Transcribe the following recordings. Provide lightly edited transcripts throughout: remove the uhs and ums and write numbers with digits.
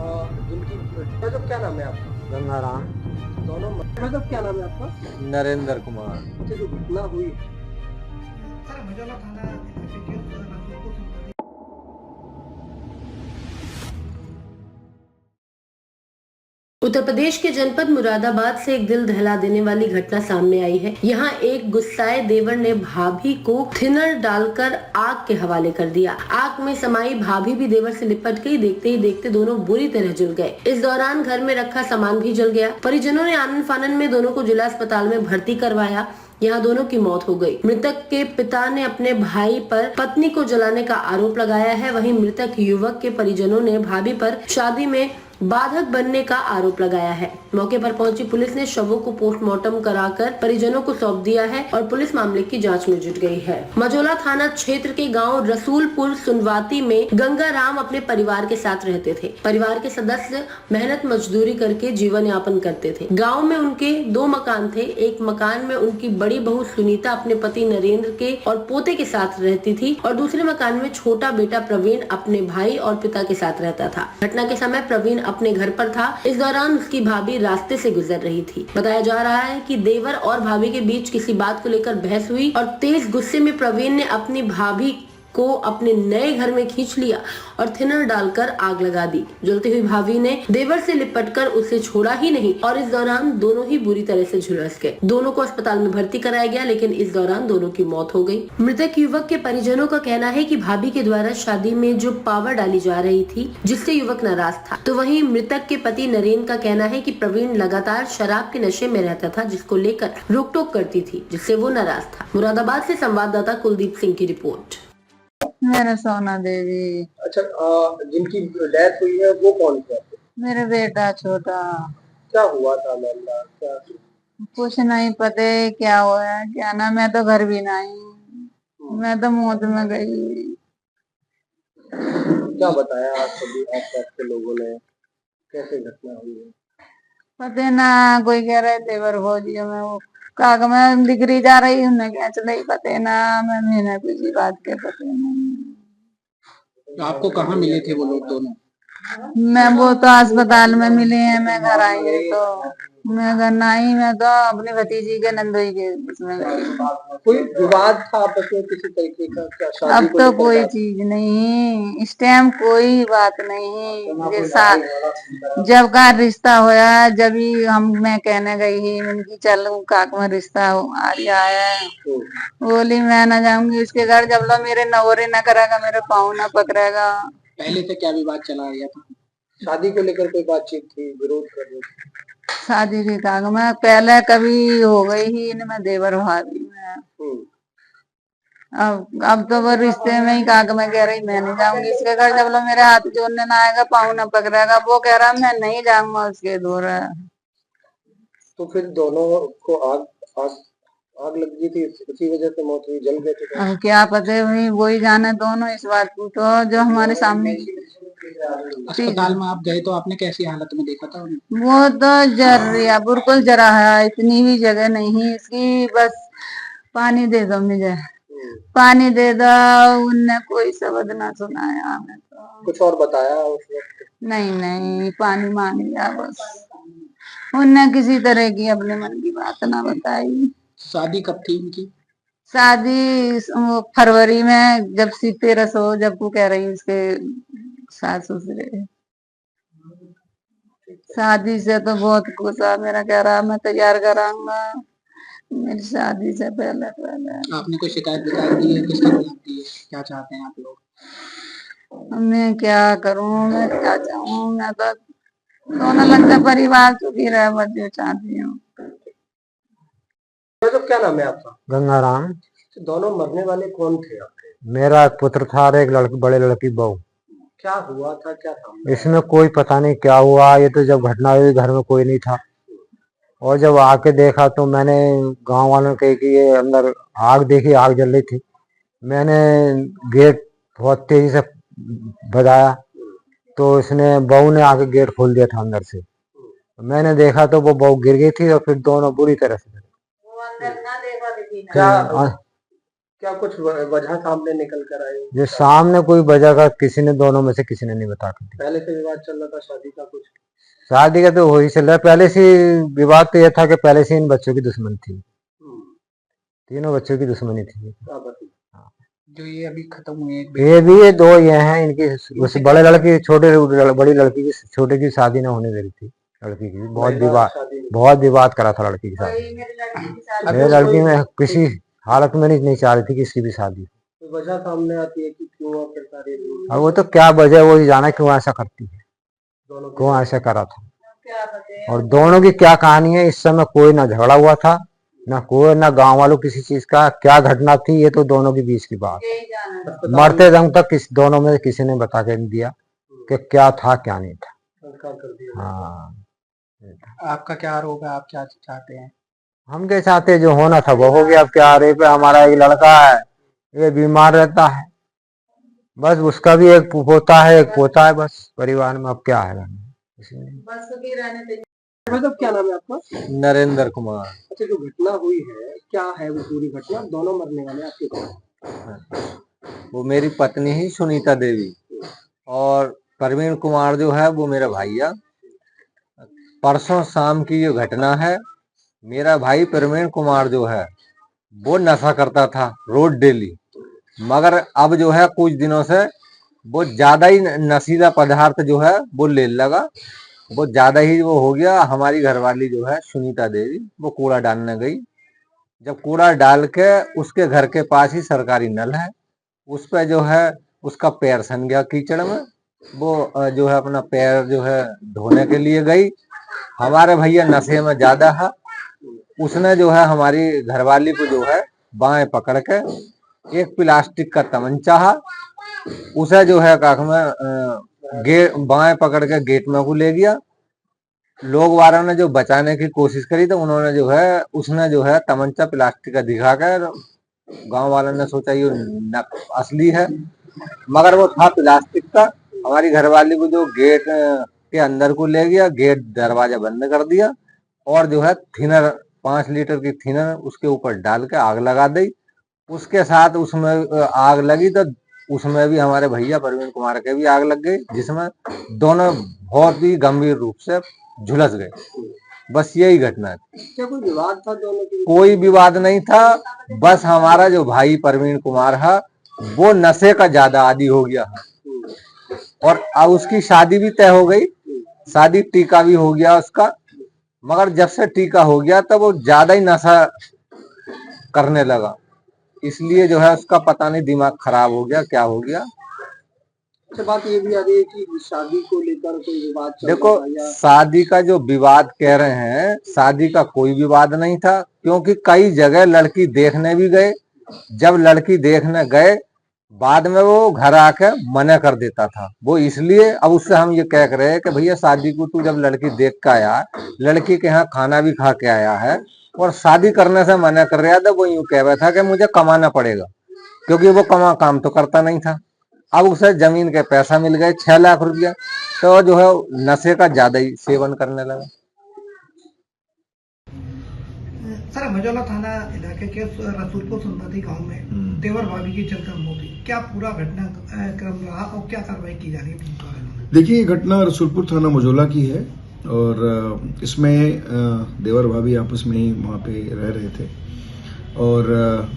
जिनकी मतलब क्या नाम है आपका? गंगाराम। दोनों मतलब क्या नाम है आपका? नरेंद्र कुमार। अच्छा, जो घटना हुई सर मजोला थाना इलाके के नागपुर संभागी उत्तर प्रदेश के जनपद मुरादाबाद से एक दिल दहला देने वाली घटना सामने आई है। यहाँ एक गुस्साए देवर ने भाभी को थिनर डालकर आग के हवाले कर दिया। आग में समाई भाभी भी देवर से लिपट गई। देखते ही देखते दोनों बुरी तरह जल गए। इस दौरान घर में रखा सामान भी जल गया। परिजनों ने आनन फानन में दोनों को जिला अस्पताल में भर्ती करवाया। यहाँ दोनों की मौत हो गई। मृतक के पिता ने अपने भाई पर पत्नी को जलाने का आरोप लगाया है। वहीं मृतक युवक के परिजनों ने भाभी पर शादी में बाधक बनने का आरोप लगाया है। मौके पर पहुंची पुलिस ने शवों को पोस्टमार्टम कराकर परिजनों को सौंप दिया है और पुलिस मामले की जांच में जुट गई है। मजोला थाना क्षेत्र के गांव रसूलपुर सुनवाती में गंगाराम अपने परिवार के साथ रहते थे। परिवार के सदस्य मेहनत मजदूरी करके जीवन यापन करते थे। गाँव में उनके 2 मकान थे। एक मकान में उनकी बड़ी बहू सुनीता अपने पति नरेंद्र के और पोते के साथ रहती थी और दूसरे मकान में छोटा बेटा प्रवीण अपने भाई और पिता के साथ रहता था। घटना के समय प्रवीण अपने घर पर था। इस दौरान उसकी भाभी रास्ते से गुजर रही थी। बताया जा रहा है कि देवर और भाभी के बीच किसी बात को लेकर बहस हुई और तेज गुस्से में प्रवीण ने अपनी भाभी को अपने नए घर में खींच लिया और थिनर डालकर आग लगा दी। जलती हुई भाभी ने देवर से लिपटकर उसे छोड़ा ही नहीं और इस दौरान दोनों ही बुरी तरह से झुलस गए। दोनों को अस्पताल में भर्ती कराया गया, लेकिन इस दौरान दोनों की मौत हो गई। मृतक युवक के परिजनों का कहना है कि भाभी के द्वारा शादी में जो पावर डाली जा रही थी, जिससे युवक नाराज था। तो वहीं मृतक के पति नरेंद्र का कहना है कि प्रवीण लगातार शराब के नशे में रहता था, जिसको लेकर रोक टोक करती थी, जिससे वो नाराज था। मुरादाबाद से संवाददाता कुलदीप सिंह की रिपोर्ट। मेरा सोना देवी। अच्छा, जिनकी डेथ हुई है वो कौन थे आपके? मेरा बेटा छोटा। क्या हुआ था मामला? क्या कुछ नहीं पता क्या हुआ क्या ना। मैं तो घर भी नहीं, मैं तो मौत में गई। क्या बताया आप सभी आसपास के लोगों ने? कैसे घटना हुई है? पता ना, कोई कह रहे देवर भोजियो में वो काग में दिगरी जा रही हूँ, क्या चले पता ना। मैंने किसी बात के पता नहीं। तो आपको कहाँ मिले थे वो लोग दोनों? मैं वो तो अस्पताल में मिली है। मैं घर आई तो मैं घर नहीं, मैं तो अपनी भतीजी के नंदोई के उसमें गई। कोई विवाद था आपस में किसी तरीके का? क्या शादी अब को तो लेकर कोई बात? चीज नहीं, इस टाइम कोई बात नहीं। जब का रिश्ता होया जब ही मैं कहने गई ही उनकी चल काक में रिश्ता आ रहा है। बोली मैं ना जाऊंगी उसके घर जब लो मेरे नवरे न करेगा, मेरे पाँव न पकड़ेगा। पहले से क्या विवाद चला रहा था? शादी को लेकर कोई बातचीत थी? विरोध कर रहे थे? शादी की काग में पहले कभी हो गई ही इनमें देवर भाभी में। अब तो वो रिश्ते में ही काग में कह रही मैं नहीं जाऊंगी इसके घर जब लो मेरे हाथ जोड़ने ना आएगा, पाँव न पकड़ेगा। वो कह रहा मैं नहीं जाऊंगा उसके दूर। तो फिर दोनों को आग आग आग लग गई थी, इसी वजह से मौत हुई, जल गए थे? अब क्या पता हुई वही जाने दोनों इस बात को, तो जो हमारे सामने अस्पताल में आप गए तो आपने कैसी हालत में देखा था उन्हें? वो तो जर रही है, बिल्कुल जरा है। इतनी भी जगह नहीं इसकी, बस पानी दे दो मुझे, पानी दे दो। उनने कोई शब्द ना सुनाया हमें तो। कुछ और बताया उस वक्त? नहीं, पानी मान लिया बस। उनने किसी तरह की अपने मन की बात ना बताई। शादी कब थी उनकी? शादी फरवरी में, जब सी 13 हो जब को कह रही उसके सास ससुरे। शादी से तो बहुत खुश है। मेरा कह रहा मैं तैयार कराऊंगा मेरी शादी से पहले पहले। आपने कोई शिकायत विकायत दी है? किसके खिलाफ दी है? क्या चाहते हैं आप लोग? मैं क्या करूं, मैं क्या चाहूं। मैं तो दोनों लगता परिवार सुखी रहे, बस जो चाहती हूँ। तो क्या नाम है आपका? गंगाराम। दोनों मरने वाले कौन थे आपके? मेरा एक पुत्र था और एक लड़की, बड़े लड़की बहू। क्या हुआ था? क्या था? इसमें कोई पता नहीं क्या हुआ। ये तो जब घटना हुई घर में कोई नहीं था और जब आके देखा तो मैंने गांव वालों ने कही कि ये अंदर आग देखी, आग जल रही थी। मैंने गेट बहुत तेजी से बजाया तो इसने बहू ने आके गेट खोल दिया था अंदर से। मैंने देखा तो वो बहू गिर गई थी और फिर दोनों बुरी तरह से क्या क्या कुछ वजह सामने निकल कर आई? जो सामने कोई वजह का किसी ने, दोनों में से किसी ने नहीं बता कर दिया। पहले से विवाद चल रहा था शादी का कुछ? शादी का तो वही चल रहा है, पहले से विवाद तो यह था कि पहले से इन बच्चों की दुश्मनी थी, तीनों बच्चों की दुश्मनी थी। जो ये अभी खत्म हुए हैं, ये भी ये दो ये हैं, इनकी उस बड़े लड़की बड़ी लड़की की छोटे की शादी न होने दे रही थी। लड़की की बहुत विवाद करा था लड़की की शादी। मेरी लड़की में किसी हालत में नहीं चाह रही थी कि इसकी भी शादी। वजह सामने आती है कि क्यों आखिर सारी? अब वो तो क्या वजह वो ही जाना क्यों ऐसा करती है, क्यों ऐसा करा था, और दोनों की क्या कहानी है। इस समय कोई ना झगड़ा हुआ था, ना कोई, ना गांव वालों किसी चीज का क्या घटना थी, ये तो दोनों के बीच की बात। मरते दम तक दोनों में किसी ने बता के नहीं दिया कि क्या था क्या नहीं था। हाँ, आपका क्या आरोप है, आप क्या चाहते हैं? हम क्या चाहते हैं, जो होना था वो हो गया। अब क्या रे पे हमारा एक लड़का है, ये बीमार रहता है, बस उसका भी एक पोता है एक पोता है, बस परिवार में अब क्या है। मतलब क्या नाम है आपका? नरेंद्र कुमार। अच्छा, जो घटना हुई है क्या है वो पूरी घटना? दोनों मरने वाले आपके पास? वो मेरी पत्नी ही सुनीता देवी, और प्रवीण कुमार जो है वो मेरा भैया। परसों शाम की ये घटना है। मेरा भाई प्रवीण कुमार जो है वो नशा करता था रोज डेली, मगर अब जो है कुछ दिनों से वो ज्यादा ही नशीला पदार्थ जो है वो ले लगा, वो ज्यादा ही वो हो गया। हमारी घरवाली जो है सुनीता देवी वो कूड़ा डालने गई। जब कूड़ा डाल के उसके घर के पास ही सरकारी नल है, उस पर जो है उसका पैर सन गया कीचड़ में। वो जो है अपना पैर जो है धोने के लिए गई। हमारे भैया नशे में ज्यादा है, उसने जो है हमारी घरवाली को जो है बाएं पकड़ के एक प्लास्टिक का तमंचा है, उसे जो है काख में गेट बाएं पकड़ के गेट में को ले गया। लोग वालों ने जो बचाने की कोशिश करी तो उन्होंने जो है उसने जो है तमंचा प्लास्टिक का दिखाकर गांव वालों ने सोचा ये असली है, मगर वो था प्लास्टिक का। हमारी घरवाली को जो गेट के अंदर को ले गया, गेट दरवाजा बंद कर दिया और जो है थिनर 5 लीटर की थिनर उसके ऊपर डाल के आग लगा दी। उसके साथ उसमें आग लगी तो उसमें भी हमारे भैया प्रवीण कुमार के भी आग लग गई, जिसमें दोनों बहुत ही गंभीर रूप से झुलस गए। बस यही घटना है। क्या कोई विवाद था दोनों के? कोई विवाद नहीं था, बस हमारा जो भाई प्रवीण कुमार है वो नशे का ज्यादा आदी हो गया है, और अब उसकी शादी भी तय हो गई, शादी टीका भी हो गया उसका, मगर जब से टीका हो गया तब वो ज्यादा ही नशा करने लगा, इसलिए जो है उसका पता नहीं दिमाग खराब हो गया क्या हो गया। अच्छा, बात ये भी आ रही है कि शादी को लेकर कोई विवाद चल देखो, रहा है या... शादी का जो विवाद कह रहे हैं, शादी का कोई विवाद नहीं था, क्योंकि कई जगह लड़की देखने भी गए। जब लड़की देखने गए बाद में वो घर आके मना कर देता था। वो इसलिए अब उससे हम ये कह रहे हैं कि भैया शादी को तू जब लड़की देख के आया, लड़की के यहाँ खाना भी खा के आया है और शादी करने से मना कर रहा था, वो यूं कह रहा था कि मुझे कमाना पड़ेगा, क्योंकि वो काम तो करता नहीं था। अब उसे जमीन के पैसा मिल गए 6 लाख रुपया, तो जो है नशे का ज्यादा ही सेवन करने लगा। सर, मजौला थाना इलाके के रसूलपुर सुनपति गांव में देवर भाभी की जलकर मौत हुई, क्या पूरा घटना क्रम रहा और क्या कार्रवाई की जा रही है? देखिए, ये घटना रसूलपुर थाना मजौला की है और इसमें देवर भाभी आपस में ही वहाँ पे रह रहे थे, और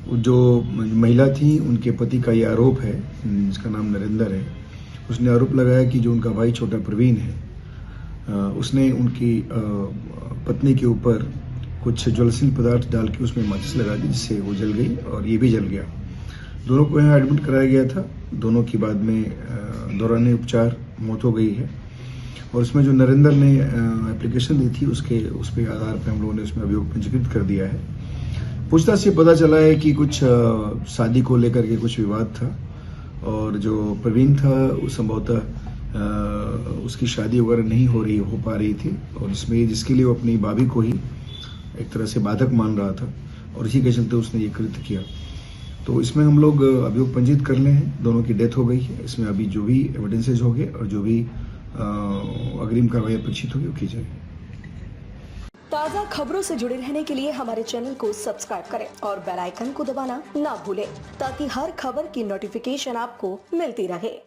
जो महिला थी उनके पति का ये आरोप है, जिसका नाम नरेंद्र है, उसने आरोप लगाया कि जो उनका भाई छोटा प्रवीण है, उसने उनकी पत्नी के ऊपर कुछ ज्वलनशील पदार्थ डाल के उसमें माचिस लगा दी, जिससे वो जल गई और ये भी जल गया। दोनों को यहाँ एडमिट कराया गया था। दोनों की बाद में दौरान उपचार मौत हो गई है, और उसमें जो नरेंद्र ने एप्लीकेशन दी थी उस पे आधार पर हम लोगों ने उसमें अभियोग पंजीकृत कर दिया है। पूछताछ से पता चला है कि कुछ शादी को लेकर के कुछ विवाद था, और जो प्रवीण था उस संभवतः उसकी शादी वगैरह नहीं हो पा रही थी, और इसमें जिसके लिए वो अपनी भाभी को ही एक तरह से बाधक मान रहा था, और इसी के चलते उसने ये कृत्य किया। तो इसमें हम लोग अभियोग पंजीकृत कर ले हैं। दोनों की डेथ हो गई है। इसमें अभी जो भी एविडेंसेज हो गए और जो भी अग्रिम कार्रवाई अपेक्षित होगी वो की जाएगी। तो ताज़ा खबरों से जुड़े रहने के लिए हमारे चैनल को सब्सक्राइब करें और बेल आइकन को दबाना ना भूलें ताकि हर खबर की नोटिफिकेशन आपको मिलती रहे।